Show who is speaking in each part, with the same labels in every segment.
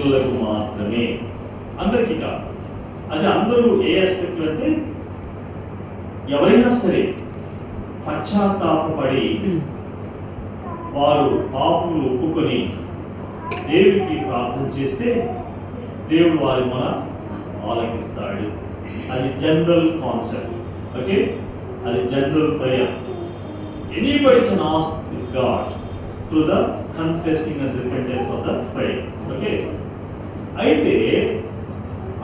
Speaker 1: పిల్లలకు మాత్రమే, అందరికీ కాదు. అది అందరూ ఏ ఆస్పెక్ట్ అంటే ఎవరైనా సరే పశ్చాత్తాపడి వారు పాపములు ఒప్పుకొని దేవుడికి ప్రార్థన చేస్తే దేవుడు వారి మన ఆలకిస్తాడు. అది జనరల్ కాన్సెప్ట్. ఓకే, అది general prayer. Anybody can ask God through the confessing and repentance of the prayer. Okay, అయితే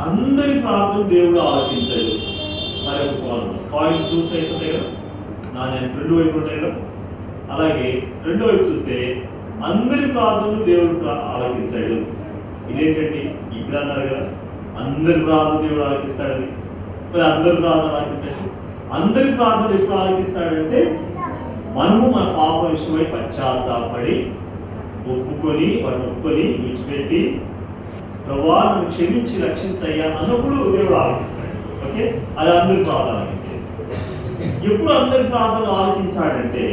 Speaker 1: అందరి ప్రార్థన దేవుడు ఆలకించాడు. మరి ఒక కాయిన్ టూ సైడ్స్ ఉంటాయి కదా, నేను రెండు వైపు ఉంటాయి కదా, అలాగే రెండో వైపు చూస్తే అందరి ప్రార్థనలు దేవుడు ఆలకించాడు. ఇదేంటండి ఇప్పుడు అన్నారు కదా, అందరి ప్రార్థన దేవుడు ఆలకిస్తాడని. మరి అందరి ప్రార్థన ఆలకిస్తాడు. అందరి ప్రార్థన ఎప్పుడు ఆలకిస్తాడంటే మనము మన పాప విషయమై పశ్చాత్తాపడి ఒప్పుకొని విడిచిపెట్టి ప్రభువా నన్ను క్షమించి రక్షించయ్యా అన్నప్పుడు దేవుడు ఆలకిస్తాడు. ఓకే, అది అందరి ప్రార్థన ఆలకించేది. ఎప్పుడు అందరి ప్రార్థన ఆలకించాడంటే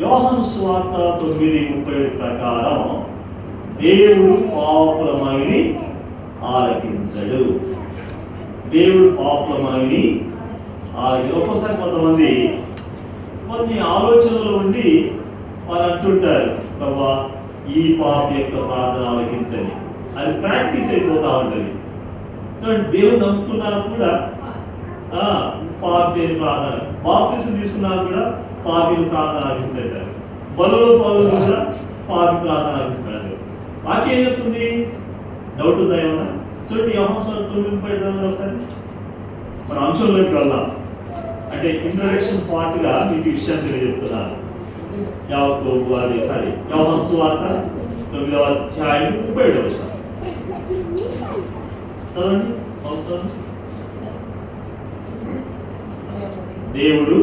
Speaker 1: యోహాను సువార్త 9:30 ప్రకారం దేవుడు పాపుల మనవిని ఆలకించడు. దేవుడు పాపుల మనవిని ఒక్కోసారి కొంతమంది కొన్ని ఆలోచనలు ఉండి వారు అంటుంటారు, ప్రభా ఈ పాప యొక్క ప్రార్థన ఆలకించని. అది ప్రాక్టీస్ అయిపోతా ఉంటుంది. చూడండి, దేవుడు నమ్ముకున్నారు కూడా పాపి ప్రార్థన, బాప్తిసం తీసుకున్నారు కూడా పాపిని ప్రార్థన ఆలకించారు. పౌలు కూడా పాపి ప్రార్థన ఆలకిస్తారు. వాక్యం ఏం చెప్తుంది? డౌట్ ఉందా ఏమన్నా? చూడండి, యోహాను 9:30 ఒకసారి మన అంశంలోకి వెళ్దాం. అంటే ఇంట్రడక్షన్ పార్ట్గా మీకు విషయం తెలియజెప్తున్నాను. యాకోబు అది యోహాను సువార్త 9వ అధ్యాయం 37వ వచనం చదవండి. దేవుడు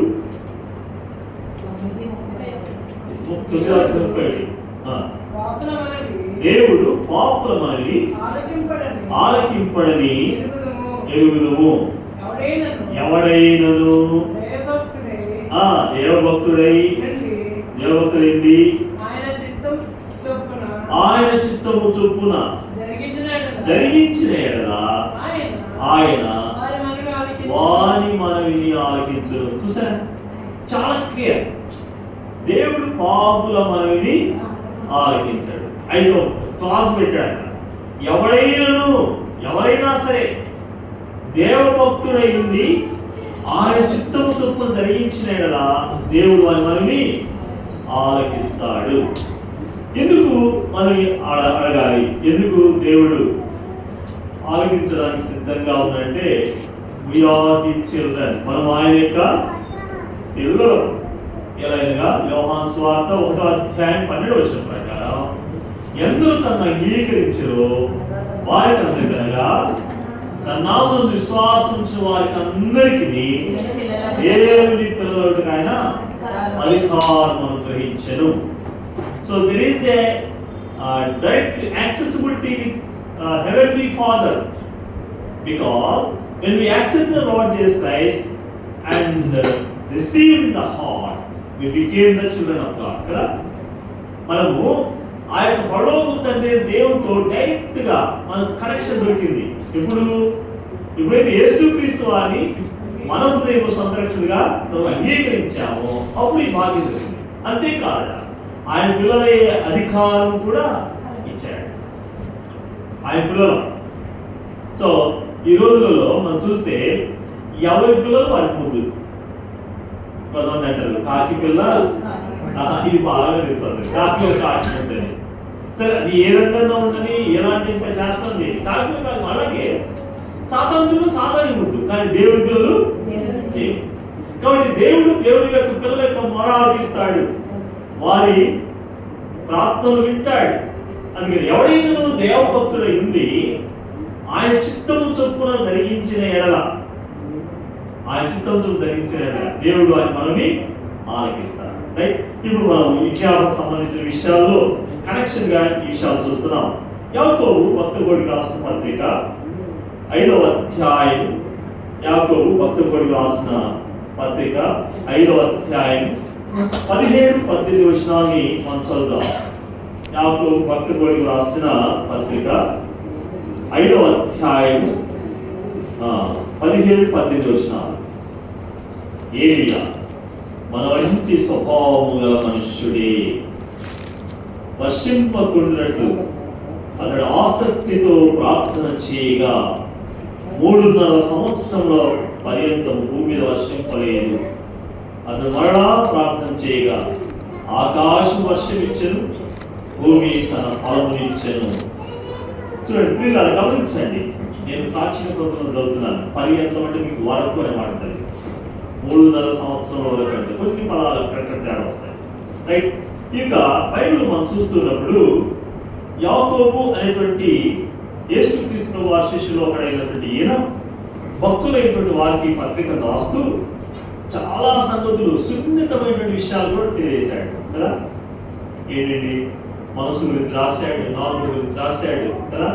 Speaker 1: దేవుడు పాపుల మనవి ఆలకింపడని ఎరుగుదుము. ఎవడైనను దేవభక్తుడైంది ఆయన చిత్తము చొప్పున జరిగించిన ఎడలా ఆయన వాని మనవిని ఆలకించును. చూసారా, చాలా క్లియర్. దేవుడు పాపుల మనవిని ఆలకించాడు. అయితే క్లాస్ పెట్టాడు, ఎవరైనా సరే దేవభక్తుడైంది ఆయన చిత్తము చొప్పున జరిగించిన ఎడలా దేవుడు వారి మనవిని ఆలకిస్తాడు. ఎందుకు మనం అడగాలి? ఎందుకు దేవుడు ఆలకించడానికి సిద్ధంగా ఉందంటే we are his children. మనం ఆయన యొక్క పిల్లలు. ఎలాగనగా యోహాను సువార్త 1వ అధ్యాయం 12వ వచనం ప్రకారం ఎందరూ తనను అంగీకరించారో వారికి అందరికనగా తన నామమునందు విశ్వాసం ఉంచిన వారికి అందరికీ దేవుని పిల్లలకు ఆయన అధికారం అనుగ్రహించెను. So there is a direct accessibility with Heavenly Father, because when we accept the Lord Jesus Christ and receive in the heart, we became the children of God. కదా, మనము ఆ యొక్క పరలోకపు తండ్రి దేవునితో డైరెక్ట్ గా మనకు కనెక్షన్ దొరికింది. ఎప్పుడైతే యేసుక్రీస్తు వారిని మన హృదయం సంరక్షకుడిగా అంగీకరించామో అప్పుడు ఈ భాగ్యం దొరికింది. అంతేకాదు, ఆయన పిల్లలయ్యే అధికారం కూడా ఇచ్చాడు ఆయన పిల్లలు. సో ఈ రోజులలో మనం చూస్తే ఎవరి పిల్లలు వారికి ముందు కొంతమంది అంటారు కాకి పిల్ల, ఇది బాగా తెలుస్తుంది, కాకి ఉంటుంది. సరే, అది ఏ రంగంలో ఉండని ఎలాంటి చేస్తుంది కాకి కాదు. అలాగే సాధారణ సాధారణ ఉంటుంది, కానీ దేవుడి పిల్లలు. కాబట్టి దేవుడి యొక్క పిల్లల యొక్క మొర ఆలకిస్తాడు, వారి ప్రార్థనలు వింటాడు. అందుకని ఎవడైనా దేవభక్తుడై ఉండి ఆయన చిత్తము చొప్పున జరిగించిన ఎడల దేవుడు ఆయన మనల్ని ఆలకిస్తాడు. రైట్, ఇప్పుడు మనం విద్యాలకు సంబంధించిన విషయాల్లో కనెక్షన్ గా ఈ విషయాలు చూస్తున్నాం. యాకోబు భక్తుడికి రాసిన పత్రిక 5వ అధ్యాయం, యాకోబు భక్తుడికి రాసిన పత్రిక 5వ అధ్యాయం 17-18 వచనాన్ని మనం చదువుదాం. యాకోబు భక్తుడికి రాసిన పత్రిక 5వ అధ్యాయం 17-18 వచనాలు. ఏలియా మన వంటి స్వభావము గల మనుష్యుడే, వర్షింపకుండినట్లు అతడు ఆసక్తితో ప్రార్థన చేయగా 3.5 సంవత్సరంలో పర్యంతం భూమి మీద వర్షింపలేదు. అతడు మరలా ప్రార్థన చేయగా ఆకాశం వర్షమిచ్చెను, భూమి తన ఫలమునిచ్చెను. చూడండి పిల్లలు గమనించండి, నేను ప్రాచీన గ్రంథంలో చదువుతున్నాను. పర్యంతం అంటే మీకు వరకు అని మాట్లాడుతుంది. 3.5 సంవత్సరం వరకు అంటే కొన్ని పదాలు అక్కడక్కడ తేడా వస్తాయి, రైట్. ఇక బైబిల్ మనం చూస్తున్నప్పుడు యాకోబు అనేటువంటి యేసుక్రీస్తు వారి శిష్యులు ఒకడైనటువంటి ఈయన భక్తులైనటువంటి వారికి పత్రిక రాస్తూ చాలా సంగతులు, సున్నితమైనటువంటి విషయాలు కూడా తెలియజేశాడు కదా. ఏంటండి, మనసు గురించి రాశాడు, నాలుగు గురించి రాశాడు కదా,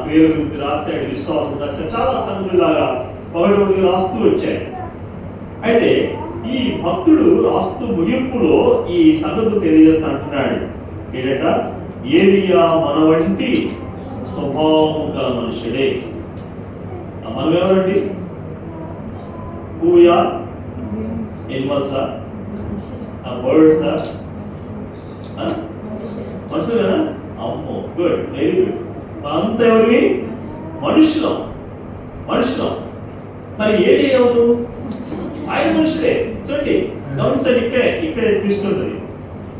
Speaker 1: క్రియల గురించి రాశాడు, విశ్వాసం రాశాడు, చాలా సంగతులాగా ఒకటి రాస్తూ వచ్చాడు. అయితే ఈ భక్తుడు రాస్తూ ముగింపులో ఈ సంగతులు తెలియజేస్తా అంటున్నాడు. ఏంటంట, ఏలియా మన వంటి స్వభావం గల మనుషుడే. మనం ఎవరండి? పూయా ఎనిమల్సా, బర్డ్సా, మనుషులు కదా? అమ్మో, గుడ్, వెరీ గుడ్. మనంతా ఎవరివి? మనుషులం. మరి ఏది ఎవరు? ఆయన మనుషులే. చూడండి, గమనించండి, ఇక్కడే తీసుకుంటుంది.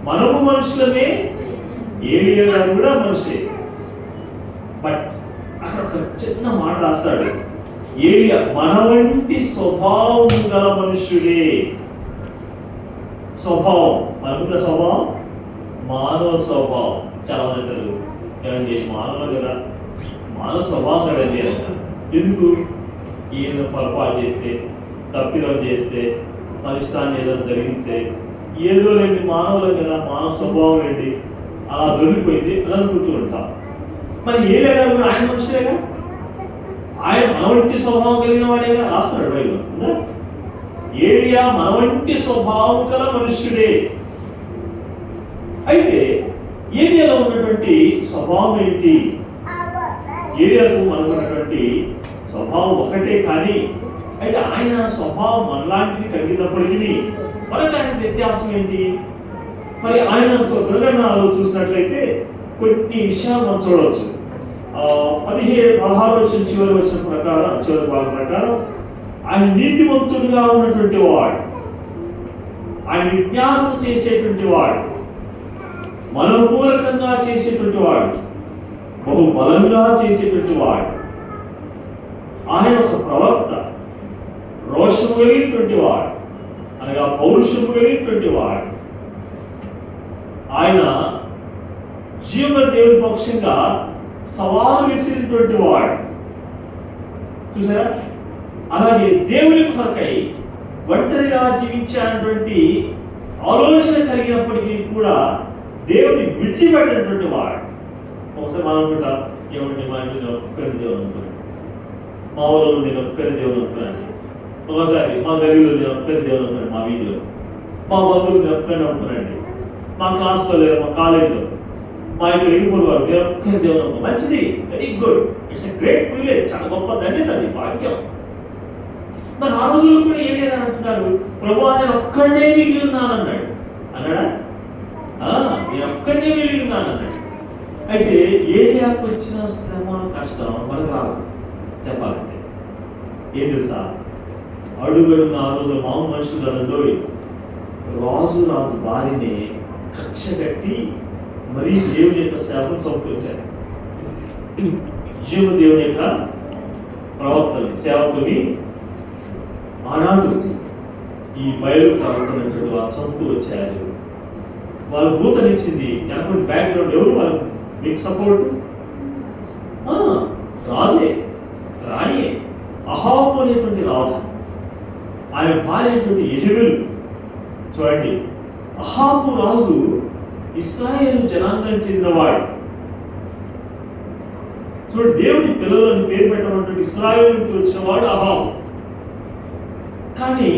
Speaker 1: మనము మనుషులమే, ఏలియా గారు కూడా మనిషి. బట్ అక్కడ ఒక చిన్న మాట రాస్తాడు, ఏలియా మన వంటి స్వభావం గల మనుష్యుడే. స్వభావం, మనకున్న స్వభావం మానవ స్వభావం. చాలా మంది ఏమండి, మానవులు కదా, మానవ స్వభావం కదండి. ఎందుకు? ఈయన పొరపాటు చేస్తే, తప్పిదం చేస్తే, మన ఇష్టాన్ని ఏదైనా జరిగితే, ఏదో లేని మానవులు కదా, మానవ స్వభావం ఏంటి, అలా దొరికిపోయింది అని అనుకుంటూ ఉంటాం. మరి ఏలియా గారు కూడా ఆయన మనుషులేగా, ఆయన మన వంటి స్వభావం కలిగిన వాడేగా రాస్తున్నాడు బైబిల్. ఏలియా మన వంటి స్వభావం గల మనుష్యుడే. అయితే ఏలియాలో ఉన్నటువంటి స్వభావం ఏంటి? ఏలియాకు మనకున్నటువంటి స్వభావం ఒకటే, కానీ అయితే ఆయన స్వభావం మనలాంటిది కలిగినప్పటికీ మనకు ఆయన వ్యత్యాసం ఏంటి? మరి ఆయన ప్రకటనలో చూసినట్లయితే కొన్ని విషయాలు మనం చూడవచ్చు. 16 వచ్చిన చివరి వచ్చిన ప్రకారం, చివరి భాగం ప్రకారం, ఆయన నీతివంతుడుగా ఉన్నటువంటి వాడు, ఆయన విజ్ఞానం చేసేటువంటి వాడు, మనపూర్వకంగా చేసేటువంటి వాడు, బహు బలంగా చేసేటువంటి వాడు, ఆయన ఒక ప్రవక్త, రోషము కలిగినటువంటి వాడు, అనగా పౌరుషము కలిగినటువంటి వాడు, ఆయన జీవ దేవుని పక్షంగా సవాలు విసిరినటువంటి వాడు. చూసారా? అలాగే దేవుని కొరకై ఒంటరిగా జీవించేటువంటి ఆలోచన కలిగినప్పటికీ కూడా దేవుని విడిచిపెట్టినటువంటి వాడు. ఒకసారి మనం కూడా ఏమంటే, మా ఇంట్లో నేను ఒక్కరి దేవుని అనుకున్నాను, మా ఊళ్ళో నేను ఒక్కరి దేవుని అనుకున్నాను, ఒకసారి మా గదిలో నేను ఒక్కరి దేవుని అనుకున్నాను, మా వీధిలో మా బంధువులు నేను ఒక్కరిని అనుకున్నాండి, మా క్లాస్లో లేదు, మా కాలేజీలో, మా యొక్క ఇరుపురు వారు నేను ఒక్కరి దేవుని అనుకున్నాను. మంచిది, very good, it's a great privilege, చాలా గొప్ప ధన్యత, అది భాగ్యం. మరి ఆ రోజుల్లో కూడా ఏం లేదని అంటున్నారు, ప్రభువా నేను ఒక్కడే మిగిలి ఉన్నాను అన్నాడు. అన్నాడా? నేను ఒక్కడే మిగిలి ఉన్నాను అన్నాడు. అయితే ఏరియాకు వచ్చిన శ్రమ, కష్టం మనకు రాదు చెప్పాలంటే. ఏం తెలుసా, అడుగడున్న ఆ రోజు మామూలు మనుషులలో రాజు భార్యని కక్ష కట్టి మరీ దేవుని యొక్క సేవను చంపేశారు. జీవదేవుని యొక్క ప్రవక్తని, సేవకుని ఆనాడు ఈ బయలు ప్రవర్తనటువంటి వారు చంపుతూ వచ్చారు. వాళ్ళు భూతనిచ్చింది ఎనటువంటి బ్యాక్గ్రౌండ్ ఎవరు వాళ్ళు మీకు సపోర్ట్? రాజే, రాణియే, అహాబు అనేటువంటి రాజు, ఆయన భార్య అయినటువంటి యెజబెలు. చూడండి, అహాబు రాజు ఇశ్రాయేలు జనాంగం చెందినవాడు. చూడండి, దేవుని పిల్లలను పేరు పెట్టినటువంటి ఇశ్రాయేలు నుంచి వచ్చిన వాడు అహాబు. కానీ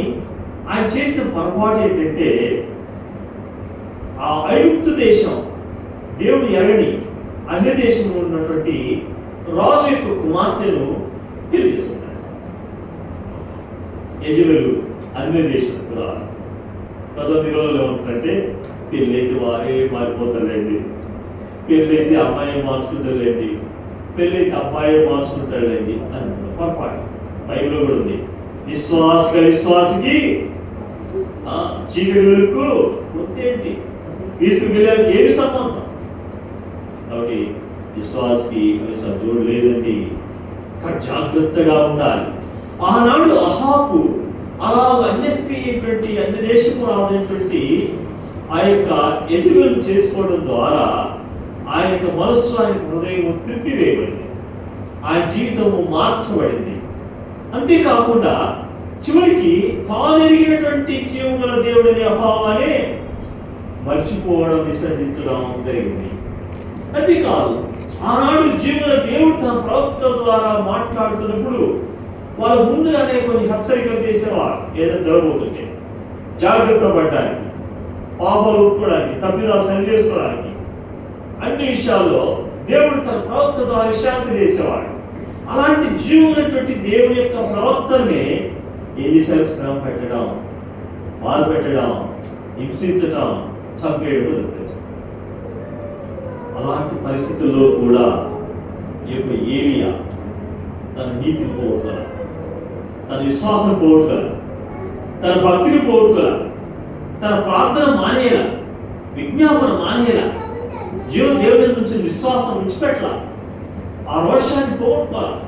Speaker 1: ఆయన చేసిన పొరపాటు ఏంటంటే, ఆ ఐగుప్తు దేశం దేవుడు ఎరగని అన్య దేశంలో ఉన్నటువంటి రాజు యొక్క కుమార్తెను పెళ్లి చేసుకున్నాడు. యజబెలు అన్య దేశస్తురాలు. 14 రోజులు ఏమంటుందంటే, పెళ్ళైతే వారే మారిపోతాడండి, పెళ్ళైతే అమ్మాయి మార్చుకుంటాడండి, పెళ్ళైతే అబ్బాయి మార్చుకుంటాడండి అని పొరపాటు. బైబిల్లో కూడా ఉంది, విశ్వాసికి చీకటి వెలుగు ఏంటి, క్రీస్తు పిల్లలకి ఏమి సంబంధం? కాబట్టి విశ్వాసకి జోడు లేదండి. జాగ్రత్తగా ఉండాలి. ఆనాడు అహాబు అలా అన్య స్త్రీ అయినటువంటి అన్య దేశపు రానటువంటి ఆ యొక్క యజబెలు చేసుకోవడం ద్వారా ఆయన యొక్క మనస్సు, ఆయన హృదయం త్రిప్పివేయబడింది, ఆయన జీవితము మార్చబడింది. అంతేకాకుండా చివరికి తానెరిగినటువంటి జీవం గల దేవుడిని అహావానే మర్చిపోవడం, విసర్జించడం జరిగింది. అంతేకాదు, ఆనాడు జీవుల దేవుడు తన ప్రవక్త ద్వారా మాట్లాడుతున్నప్పుడు వాళ్ళ ముందుగానే కొన్ని హెచ్చరికలు చేసేవారు. ఏదైనా జరగబోతుంటే జాగ్రత్త పడడానికి, పాపాలు ఒప్పుకోవడానికి, తప్పిదాలు సరి చేసుకోవడానికి, అన్ని విషయాల్లో దేవుడు తన ప్రవక్త ద్వారా విశ్రాంతి చేసేవాడు. అలాంటి జీవులైనటువంటి దేవుని యొక్క ప్రవక్తల్ని ఏం చేశారు? శ్రమ పెట్టడం, బాధ పెట్టడం, హింసించడం, చంపేయడం జరుగుతుంది. అలాంటి పరిస్థితుల్లో కూడా ఈ యొక్క ఏలియా తన నీతిని పోగొట్టుకోగల, తన విశ్వాసం పోగొట్టుకోగల, తన భక్తిని పోగొట్టుకోగల, తన ప్రార్థన మానేయాల, విజ్ఞాపన మానేయాల, దేవుని నుంచి విశ్వాసం విడిచిపెట్టాల, ఆ రోషాన్ని పోగొట్టుకోవాలి.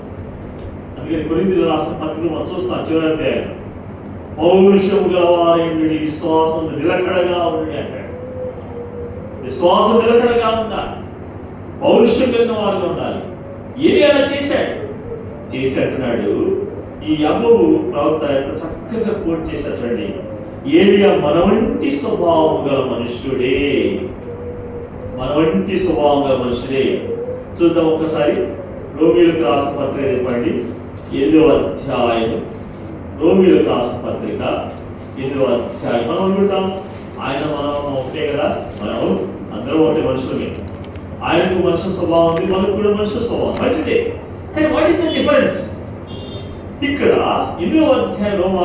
Speaker 1: అందుకని కొరింథీయులకు రాసిన పత్రికలో మనం చూస్తాం, చివరి అధ్యాయం, పౌరుషము గలవారైనటువంటి విశ్వాసం నిలకడగా ఉండి అంటాడు. విశ్వాసం నిలకడగా ఉండాలి, పౌరుషం కలిగిన వారుగా ఉండాలి. ఏలియా అలా చేశాడు. ఈ యాకోబు ప్రవక్త ఎంత చక్కగా కోట్ చేశాడు చూడండి. ఏలియా మన వంటి స్వభావం గల మనుష్యుడే, మన వంటి స్వభావం గల మనుషుడే. చూద్దాం ఒకసారి. రోమీయులకు రాసిన పత్రిక చెప్పండి, 8వ అధ్యాయం. రోమీయులకు రాసిన పత్రిక 8వ అధ్యాయం. మనం అనుకుంటాం ఆయన మనం ఒకటే కదా, మనం అందరూ ఒకటే మనుషులమే. ఆయనకు మనుషుల స్వభావం ఉంది, మనకు కూడా మనుషుల స్వభావం మంచిదే. కానీ వాట్ ఇస్ ద డిఫరెన్స్? ఇక్కడ 8వ అధ్యాయం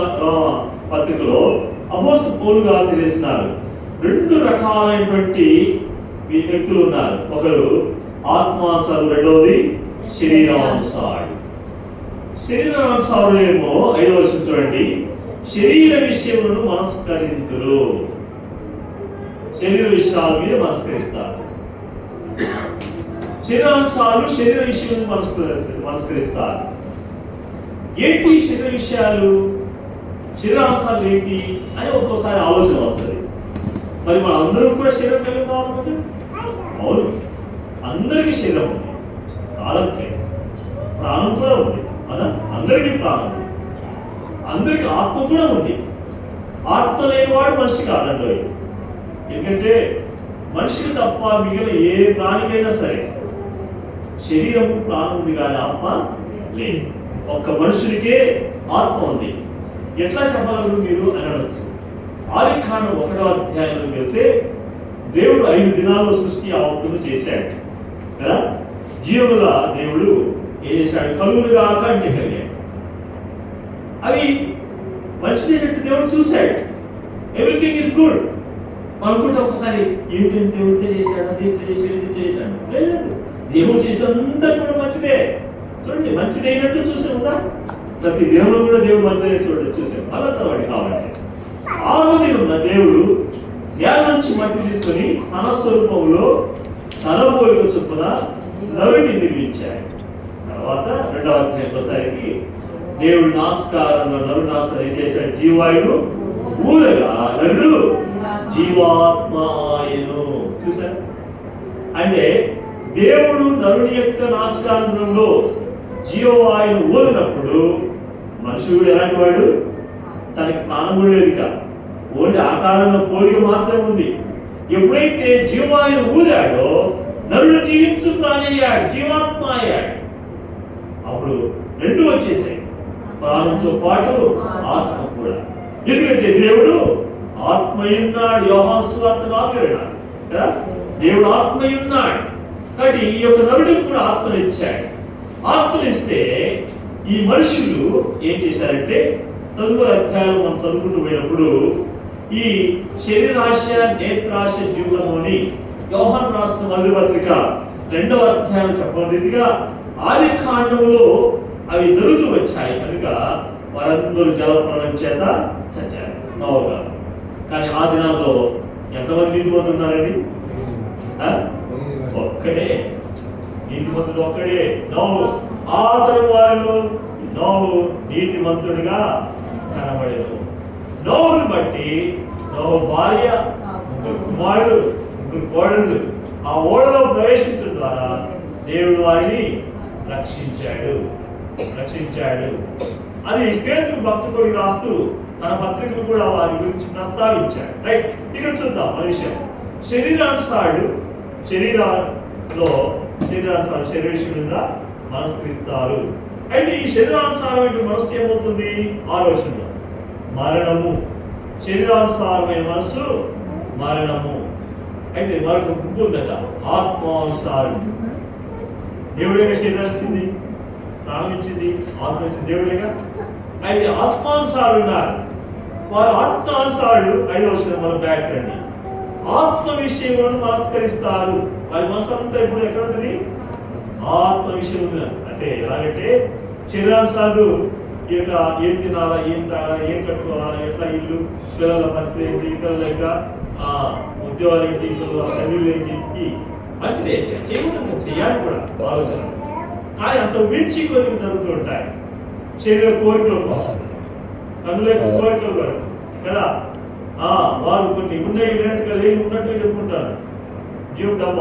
Speaker 1: పత్రికలో అపోస్తలుడు పౌలు గారు తెలిసినారు 2 రకాలైనటువంటి వ్యక్తులు ఉన్నారు. ఒకరు ఆత్మానుసారుడు, రెండవది శరీరానుసారుడు. శరీరానుసారులు ఏమో 5వ వచనం చూడండి, శరీర విషయములను మనస్కరింతురు, శరీర విషయాల మీద మనస్కరిస్తారు. శరీరానుసారులు శరీర విషయాలను మనస్కరిస్తారు. ఏంటి శరీర విషయాలు, శరీరానుసారులు ఏంటి అని ఒక్కోసారి ఆలోచన వస్తుంది. మరి మన అందరం కూడా శరీరం కలిగి కావాలి. అవును, అందరికీ శరీరం ఉంది, కాలంకే ప్రాణం కూడా ఉంది కదా, అందరికీ ప్రాణం ఉంది, అందరికీ ఆత్మ కూడా ఉంది. ఆత్మ లేనివాడు మనిషి కాదండి. ఎందుకంటే మనిషికి తప్ప మిగిలిన ఏ ప్రాణికైనా సరే శరీరము ప్రాణం ఉంది కానీ ఆత్మ లేదు. ఒక్క మనుషుడికే ఆత్మ ఉంది. ఎట్లా చెప్పగలరు మీరు అని అనవచ్చు. ఆదికాండం 1వ అధ్యాయంలో వెళ్తే దేవుడు 5 దినాల్లో సృష్టి ఆవృత్తులు చేశాడు కదా. జీవుల దేవుడు ఏం చేశాడు? కలుగులుగా అంటే కలిగాడు. అవి మంచిదైనట్టు దేవుడు చూశాడు. ఎవ్రీథింగ్ ఈజ్ గుడ్ అనుకుంటే ఒకసారి ఏమిటంటే దేవుడితే చేశాడు, అది చేశాడు. లేదు, దేవుడు చేసినంతా కూడా మంచిదే. చూడండి, మంచిదైనట్టు చూసాముదా? ప్రతి దేవుడు కూడా దేవుడు మంచిదైన చూసాము. అలా చదవండి. కాబట్టి ఆ రోజు ఉన్న దేవుడు ధ్యానం నుంచి మట్టి తీసుకొని తన స్వరూపంలో తన పోలిక చొప్పున నరుడిని నిర్మించాడు. తర్వాత 2వ అధ్యాయంలోసరికి దేవుడు నరుడు నాస్కారం చేశాడు. జీవాయుడు ఊరగా నరుడు జీవాత్మాయను. చూసారు అంటే దేవుడు నరుని యొక్క నాశకాంతంలో జీవవాయును ఊరినప్పుడు మనుషుడు ఎలాంటి వాడు? తనకి ప్రాణం కూడా లేదు కాదు, ఓన్లీ ఆకారంలో పోలిక మాత్రం ఉంది. ఎప్పుడైతే జీవవాయును ఊదాడో నరుడు జీవించు ప్రాణి అయ్యాడు, జీవాత్మ అయ్యాడు. అప్పుడు 2 వచ్చేసాయి, ప్రాణంతో పాటు ఆత్మ కూడా. ఎందుకంటే దేవుడు ఆత్మ ఉన్నాడు. యోహాను సువార్త 4 కదా, దేవుడు ఆత్మయ్య ఉన్నాడు. కాబట్టి ఈ యొక్క నరుడికి కూడా ఆత్మనిచ్చాడు. ఆత్మనిస్తే ఈ మనుషులు ఏం చేశారంటే తదుపరి అధ్యాయంలో మనం చదువుకుంటూ పోయినప్పుడు ఈ శరీరాశ నేత్రాశ జీవనమని యోహాను రాసిన మొదటి పత్రిక 2వ అధ్యాయం చెప్పిన రీతిగా ఆది కాండములో అవి జరుగుతూ వచ్చాయి కనుక వారందరూ జలప్రలయం చేత చచ్చారు నోవగా. కానీ ఆ దినాల్లో ఎంతమంది నీతిమంతులు ఉన్నారండి? ఒక్కడే నీతిమంతుడు, ఒక్కడే నోవు. ఆదరు వారిలో నోవు నీతిమంతుడిగా కనబడేది. నోవును బట్టి నోవు భార్య, ముగ్గురు కుమారుడు, ముగ్గురు కోడళ్ళు ఆ ఓడలో ప్రవేశించడం ద్వారా దేవుడు వారిని రక్షించాడు. అది పేతురు భక్తుడికి రాస్తూ తన పత్రికలు కూడా వారి గురించి ప్రస్తావించాడు. రైట్, ఇక్కడ చూద్దాం ఆ విషయం. శరీరానుసారంగా మనస్కరిస్తారు. అయితే ఈ శరీరానుసారమైన మనస్సు ఏమవుతుంది? ఆలోచనలో మరణము. శరీరానుసారమైన మనస్సు మరణము. అయితే మరొక గుంపు ఉంది కదా, ఆత్మానుసారం. దేవుడేగా శరీరం ఇచ్చింది, ప్రాణం ఇచ్చింది, ఆత్మ ఇచ్చింది దేవుడేగా. అయితే ఆత్మానుసారులు ఉన్నారు. వారు ఆత్మానుసారులు 5వ వచనం మన బ్యాక్ రండి. ఆత్మ విషయంలో మనస్కరిస్తారు. వారి మనసు అంతా ఇప్పుడు ఎక్కడ ఉంటుంది? ఆత్మ విషయం అంటే ఎలాగంటే శరీరానుసారులు ఈ యొక్క ఏం తినాలా, ఏం తాగాలా, ఏం కట్టుకోవాలా, ఎట్లా ఇల్లు, పిల్లల పరిస్థితి ఏంటి, పిల్లల యొక్క ఉద్యోగాలు ఏంటి, చదువులు ఏంటి, మంచిదే చేయాలి కూడా ఆలోచన. కానీ అంత మించి కొన్ని జరుగుతూ ఉంటాయి. శరీర కోరికలు కోసం, కన్నుల కోరికలు కూడా కదా. వారు కొన్ని ఉన్నాయి లేనట్టుగా లేని ఉన్నట్టుగా చెప్పుకుంటారు. జీవితం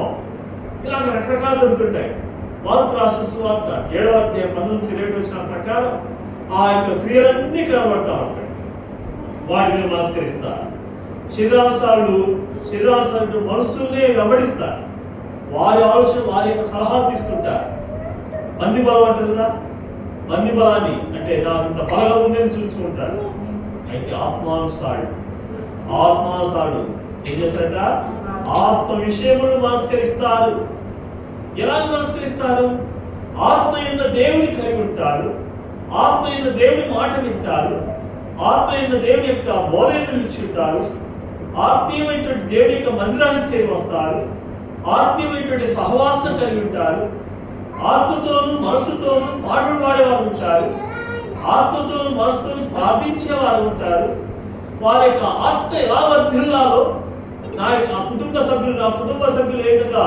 Speaker 1: ఇలాగ రకరకాలు జరుగుతుంటాయి. వారు ప్రాసెస్ వార్త 7వ అధ్యాయం 19 వచ్చిన ప్రకారం ఆ యొక్క క్రియలన్నీ కనబడతా ఉంటాయి. వాటిని నమస్కరిస్తారు. శరీరానుసారులు మనస్సునే వెంబడిస్తారు. వారి ఆలోచన, వారి యొక్క సలహా తీసుకుంటారు. మంది బలం అంటారు కదా, మంది బలాన్ని అంటే నాకు ఇంత బలంగా ఉందని చూసుకుంటారు. అయితే ఆత్మానుసారుడు ఏం చేస్తారట? ఆత్మ విషయములు మనస్కరిస్తారు. ఎలా మనస్కరిస్తారు? ఆత్మ అయిన దేవుని కలిగి ఉంటారు. ఆత్మ అయిన దేవుని మాట వింటారు. ఆత్మ అయిన దేవుని యొక్క బోధనలు ఇచ్చుంటారు. ఆత్మీయమైనటువంటి దేవుని యొక్క మందిరానికి చేరి వస్తారు. ఆత్మీయమైనటువంటి సహవాసం కలిగి ఉంటారు. ఆత్మతోనూ మనసుతోనూ పాటలు పాడేవారు ఉంటారు. ఆత్మతోనూ మనసుతోనూ ప్రార్థించేవారు ఉంటారు. వారి యొక్క ఆత్మ ఎలా వర్ధిల్లాలో, నా కుటుంబ సభ్యులు ఏ విధంగా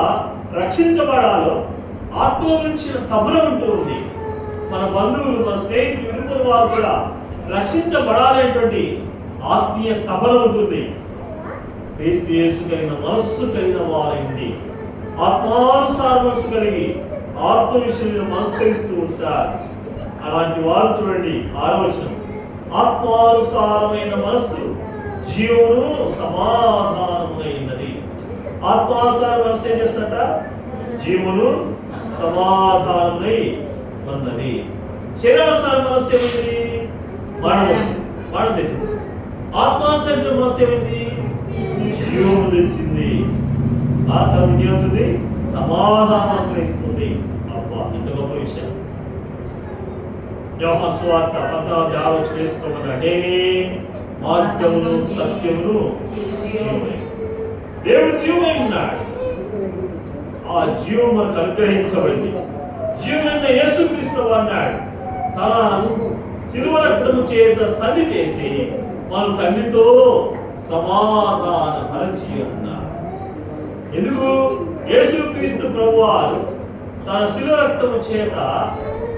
Speaker 1: రక్షించబడాలో ఆత్మ నుంచి తబల ఉంటూ ఉంది. మన బంధువులు, మన స్నేహితులు, ఇరువుల వారు కూడా రక్షించబడాలనేటువంటి ఆత్మీయ తబల ఉంటుంది. క్రీస్తు యేసు కలిగిన మనస్సు కలిగిన వారైంది. ఆత్మానుసార మనస్సు కలిగి ఆత్మ విషయంలో మనస్కరిస్తూ ఉంటారు. అలాంటి వారు చూడండి 6వ వచనం. ఆత్మానుసారమైన మనస్సు జీవము సమాధానమైనది. ఆత్మానుసార మనస్సు ఏం చేస్తాట? జీవము సమాధానమై ఉన్నది. శరీరానుసార మనస్సు ఏమైంది? మరణం తెచ్చింది. ఆత్మానుసార మనస్సు ఏమైంది? జీవము తెచ్చింది. ఆ తర్వాత ఏమవుతుంది? సమాధానం ఇస్తుంది. అబ్బా, ఇంత గొప్ప విషయం. యోహాను సువార్త 14వ చేసుకోమన్నా, నేనే మార్గమును సత్యమును జీవమే. దేవుడు జీవమై ఉన్నాడు. ఆ జీవం మనకు అనుగ్రహించబడింది. జీవమైన యేసుక్రీస్తు అన్నాడు తన శిలువ రక్తము చేత సంధి చేసి మన తండ్రితో సమాధానపరచి ఉన్నారు. ఎందుకు? యేసుక్రీస్తు ప్రభువారు తన శిలువ రక్తము చేత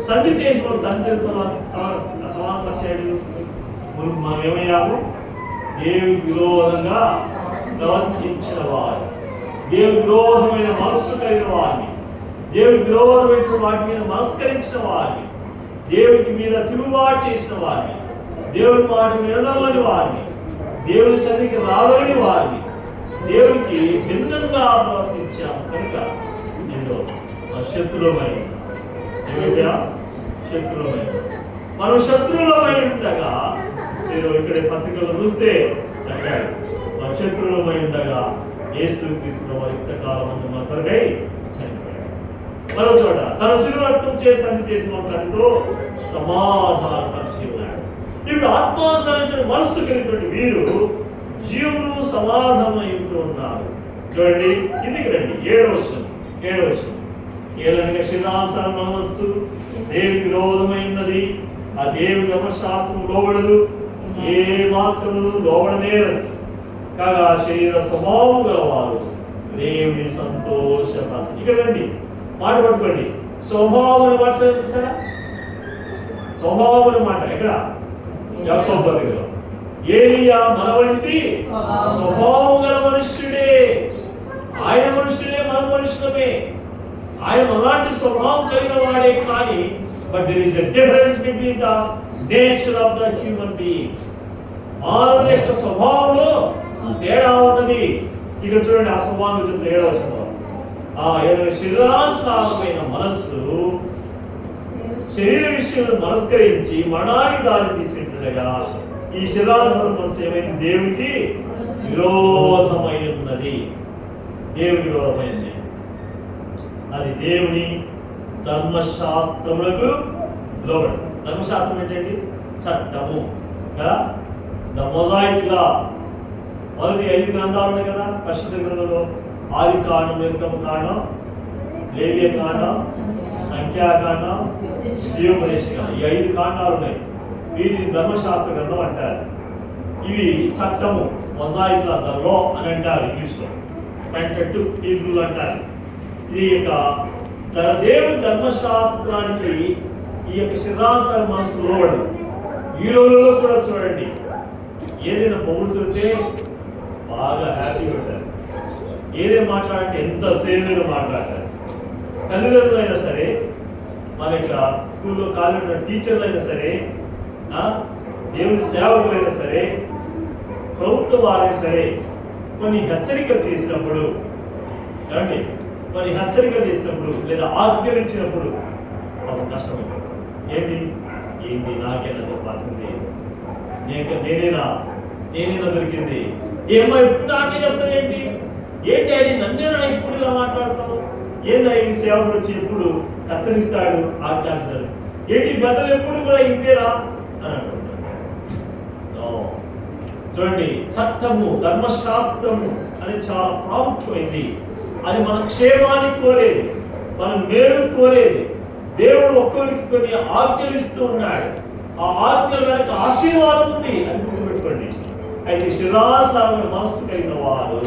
Speaker 1: సంధి చేసి మన తండ్రి సమాధానపరిచాడు. మనం ఏమయ్యాము? దేవుని విరోధంగా ప్రవర్తించిన వారు, దేవుని విరోధమైన మనస్సు కలిగిన వారిని, దేవుని విరోధమైన వాటి మీద మనస్కరించిన వారిని, దేవునికి మీద తిరుగుబాటు చేసిన వారిని, దేవుని మాట వినడమని వారిని, దేవుని సన్నిధికి రాలేని వారిని, దేవునికి భిన్నంగా ప్రవర్తించాము కనుక నేను శత్రులమై మనం శత్రువులమై ఉండగా, నేను ఇక్కడ పత్రికలు చూస్తే అంటాడు మన శత్రువులమై ఉండగా యేసుక్రీస్తు వారి యుక్తకాలం అందు మన కొరకై చనిపోయాడు. మరో చోట తన శిలువ రక్తం చేసిన తనతో సమాధానపరిచి ఉన్నాడు. ఇప్పుడు ఆత్మానుసారమైన మనస్సు కలిగినటువంటి వీరు జీవము సమాధానం ఇస్తూ ఉన్నారు. చూడండి, ఇందుకు రండి. 7వ వచనం ఏలనగా శరీరానుసార మనస్సు దేవునికి విరోధమైనది, ఆ దేవుని ధర్మశాస్త్రం లోబడదు, ఏ మాత్రము లోబడనేరదు. కాగా శరీర స్వభావం గలవారు దేవుని సంతోషపరచు. ఇక్కడ రండి, మాట పట్టుకోండి. స్వభావం మాట చూసారా? స్వభావం మాట ఎక్కడ? యాకోబు పత్రికలో ఏలియా మన వంటి స్వభావం గల మనుష్యుడే. ఆయన మనుషులే, మన మనుషులమే. ఆయన అలాంటి స్వభావం కలిగిన వాడే. కానీ but there is a difference between the nature of the human being. మానవుని యొక్క స్వభావంలో తేడా ఉన్నది. ఇక్కడ చూడండి, ఆ స్వభావం గురించి తేడా వచ్చిన శరీరానుసారమైన మనస్సు శరీర విషయంలో మనస్కరించి మరణానికి దారి తీసేట్టుగా ఈ శరీరానుసార మనస్సు ఏమైంది? దేవునికి విరోధమై ఉన్నది. దేవునికి విరోధమైంది. అది దేవుని ధర్మశాస్త్రములకు లోబడి. ధర్మశాస్త్రం ఏంటండి? చట్టము కదా. ద మొజాయిక్ లా, మొదటి 5 గ్రంథాలు ఉన్నాయి కదా పరిశుద్ధ గ్రంథంలో. ఆది కాండం, నిర్గమ కాండం, లేవియ కాండం, సంఖ్యాకాండం, ద్వితీయోపదేశ కాండం. ఈ 5 కాండాలు ఉన్నాయి. వీటిని ధర్మశాస్త్ర గ్రంథం అంటారు. ఇవి చట్టము, మొజాయిక్ లా, ద లా అని అంటారు ఇంగ్లీష్లో. పెంటెట్యూక్ హీబ్రూ అంటారు. ఈ యొక్క దేవుని ధర్మశాస్త్రానికి ఈ యొక్క శరీరానుసార మనసు లోబడి. ఈ రోజుల్లో కూడా చూడండి, ఏదైనా పొగుడుతుంటే బాగా హ్యాపీగా ఉంటారు. ఏదైనా మాట్లాడంటే ఎంత సేవగా మాట్లాడతారు. తల్లిదండ్రులైనా సరే, మన యొక్క స్కూల్లో కాలేజీలో టీచర్లు అయినా సరే, దేవుని సేవకులైనా సరే, ప్రభుత్వ వారైనా సరే, కొన్ని హెచ్చరికలు చేసినప్పుడు ఏమండి, కొన్ని హెచ్చరికలు చేసినప్పుడు లేదా ఆజ్ఞలు ఇచ్చినప్పుడు మాకు కష్టమైంది. ఏంటి నాకేనా చెప్పాల్సింది? నేనేనా దొరికింది? ఏమో ఇప్పుడు నాకే చెప్తాను ఏంటి అది నన్నేనా ఇప్పుడు ఇలా మాట్లాడతావు? ఏందా ఈ సేవకుడు వచ్చి ఎప్పుడు హెచ్చరిస్తాడు, ఆజ్ఞాపిస్తాడు? ఏంటి పెద్దలు ఎప్పుడు కూడా ఇంతేరా అని అంటున్నాడు. చూడండి, చట్టము, ధర్మశాస్త్రము అనేది చాలా ప్రాముఖ్యమైంది. అది మన క్షేమాన్ని కోరేది, మన మేలు కోరేది. దేవుడు ఒక్కొరికి కొన్ని ఆజ్ఞలు ఇస్తూ ఉన్నాడు. ఆ ఆజ్ఞల వెనక ఆశీర్వాదం ఉంది అని గుర్తుపెట్టుకోండి. అయితే శరీరానుసారమైన మనస్సు కలిగిన వారు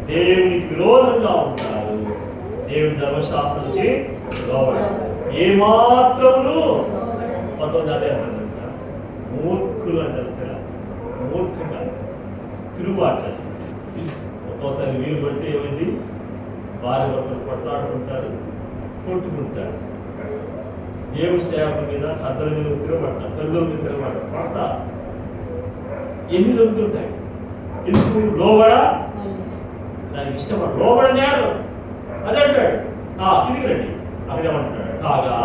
Speaker 1: దేవునికి విరోధంగా ఉంటారు. దేవుని ధర్మశాస్త్రానికి లోబడరు. ఏమాత్రమును 19 అంటారు సార్, మూర్ఖులు అంటారు సార్. మూర్ఖంగా తిరుగుబాటు చేస్తారు. ఒక్కోసారి వీలు పడితే ఏమైంది, భార్య భర్తలు కొట్లాడుకుంటారు, కొట్టుకుంటారు. దేవుడి సేవకుల మీద, అద్దల మీద తిరగబడతారు, తల్లుల మీద తిరగబడతారు, పడతారు. ఎన్ని జరుగుతుంటాయి. ఎందుకు? లోబడ దానికి ఇష్టపడు, లోబడనేరు అదే అంటాడు. ఇది రండి, అక్కడేమంటాడు? కాగా